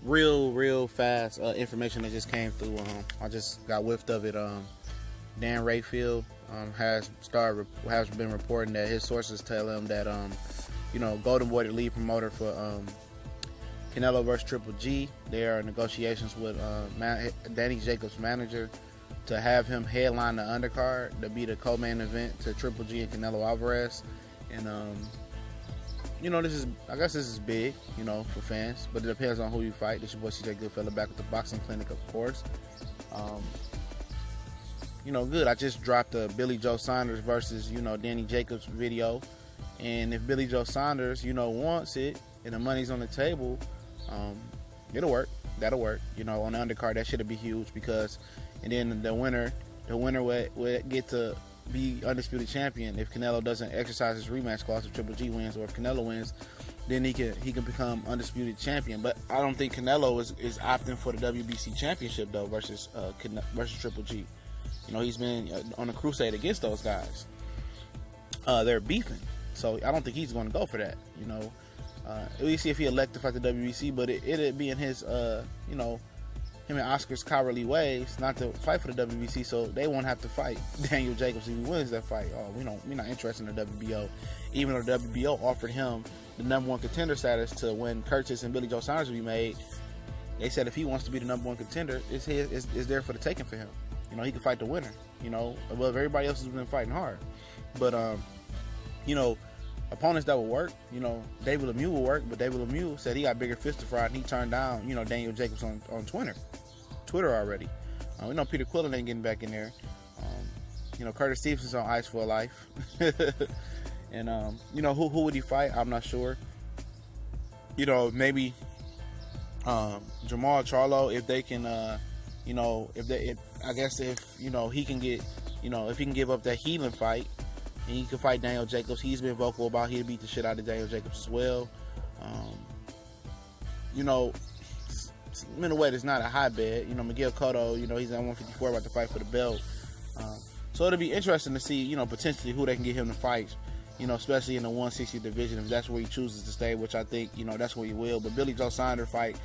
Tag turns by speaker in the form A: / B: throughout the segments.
A: real fast information that just came through. I just got whiffed of it. Dan Rafael has been reporting that his sources tell him that Golden Boy, the lead promoter for Canelo versus Triple G, they are in negotiations with Danny Jacobs' manager to have him headline the undercard to be the co-main event to Triple G and Canelo Alvarez. And I guess this is big, for fans, but it depends on who you fight. This is your boy CJ Goodfella back with the Boxing Clinic, of course. Good. I just dropped a Billy Joe Saunders versus, Danny Jacobs video. And if Billy Joe Saunders, wants it and the money's on the table, it'll work. That'll work. On the undercard, that should be huge because, and then the winner would get to be undisputed champion if Canelo doesn't exercise his rematch clause if Triple G wins, or if Canelo wins, then he can become undisputed champion. But I don't think Canelo is opting for the WBC championship though versus Triple G. He's been on a crusade against those guys. They're beefing, so I don't think he's going to go for that. We'll see if he elect to fight the WBC, but it'd be in his him and Oscar's cowardly ways not to fight for the WBC, so they won't have to fight Daniel Jacobs if he wins that fight. We're not interested in the WBO, even though the WBO offered him the #1 contender status to when Curtis and Billy Joe Saunders will be made. They said if he wants to be the #1 contender, it's there for the taking for him. He can fight the winner. Above everybody else has been fighting hard, but opponents that will work, David Lemieux will work, but David Lemieux said he got bigger fists to fry, and he turned down, Daniel Jacobs on Twitter already. We know Peter Quillen ain't getting back in there. Curtis Stevenson's on ice for life. And, who would he fight? I'm not sure. Maybe Jamal Charlo, if they can, if he can get, if he can give up that Healing fight, and he can fight Daniel Jacobs. He's been vocal about he'll beat the shit out of Daniel Jacobs as well. Middleweight is not a hotbed. Miguel Cotto, he's at 154 about to fight for the belt. So it'll be interesting to see, potentially who they can get him to fight, especially in the 160 division, if that's where he chooses to stay, which I think, that's where he will. But Billy Joe Saunders fight,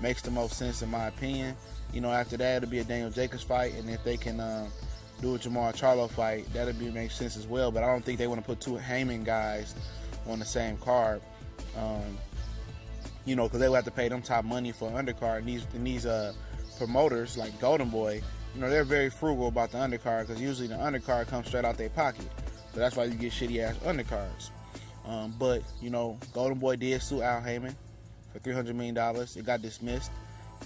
A: makes the most sense in my opinion. After that, it'll be a Daniel Jacobs fight, and if they can do a Jamal Charlo fight, that'll make sense as well. But I don't think they want to put two Haymon guys on the same card, because they would have to pay them top money for undercard. And these promoters like Golden Boy, they're very frugal about the undercard because usually the undercard comes straight out their pocket. So that's why you get shitty ass undercards. But Golden Boy did sue Al Haymon for $300 million. It got dismissed,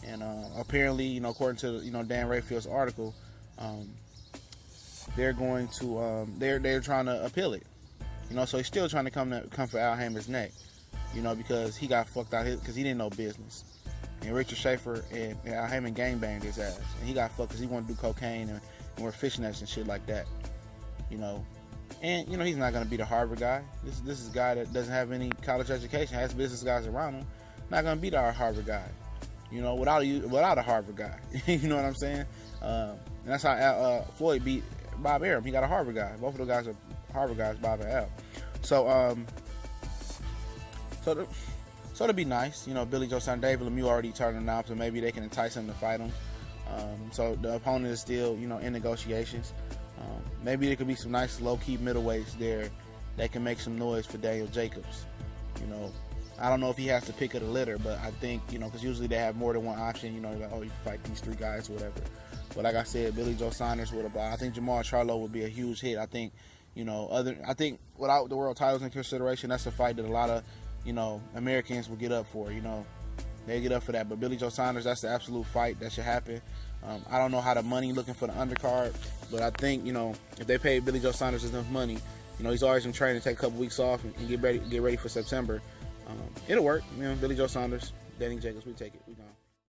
A: and apparently, according to Dan Rafael's article, they're going to they're trying to appeal it. So he's still trying to come for Al Haymon's neck. Because he got fucked out because he didn't know business. And Richard Schaefer and Al Haymon gangbanged his ass, and he got fucked because he wanted to do cocaine and wear fish nets and shit like that. And he's not gonna be the Harvard guy. This is a guy that doesn't have any college education, has business guys around him. Not gonna be our Harvard guy. Without a Harvard guy. You know what I'm saying? And that's how Floyd beat Bob Arum. He got a Harvard guy. Both of the guys are Harvard guys, Bob and Al. So it'd be nice. Billy Joe Saunders, David Lemieux already turned him down, so maybe they can entice him to fight him. So the opponent is still, in negotiations. Maybe there could be some nice low-key middleweights there that can make some noise for Daniel Jacobs. I don't know if he has to pick of the litter, but I think, because usually they have more than one option. Like, you can fight these three guys or whatever. But like I said, Billy Joe Saunders would have. I think Jamal Charlo would be a huge hit. I think, I think without the world titles in consideration, that's a fight that a lot of, Americans will get up for. They get up for that. But Billy Joe Saunders, that's the absolute fight that should happen. I don't know how the money looking for the undercard, but I think, if they pay Billy Joe Saunders enough money, he's always been training, take a couple weeks off and get ready for September. It'll work. Billy Joe Saunders, Danny Jacobs, we take it. We gone.